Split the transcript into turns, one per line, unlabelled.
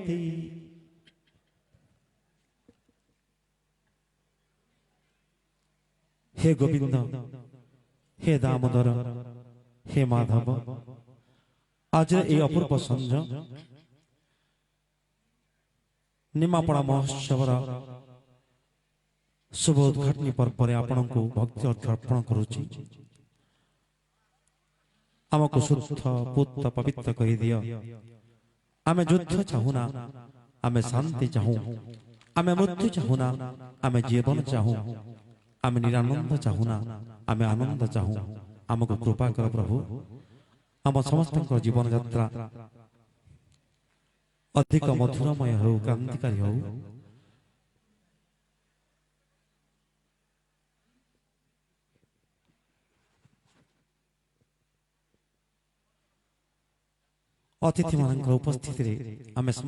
प्रीति हे गोविंद हे दामोदर हे माधव आज ये अपूर्व संज निमापड़ा महोत्सव शुभ उद्घाटन पर्व आपण को भक्ति अर्पण करुच्ची आमको शुद्ध पुत्र पवित्र कर दियो आमे युद्ध चाहूना आमे शांति चाहूं आमे मृत्यु चाहूना आमे जीवन चाहूं आमे निरानंद चाहूना आमे आनंद चाहूं आमको कृपा कर प्रभु आम समस्त जीवन यात्रा अधिक मधुरमय हो क्रांतिकारी हो अतिथि मान उपस्थित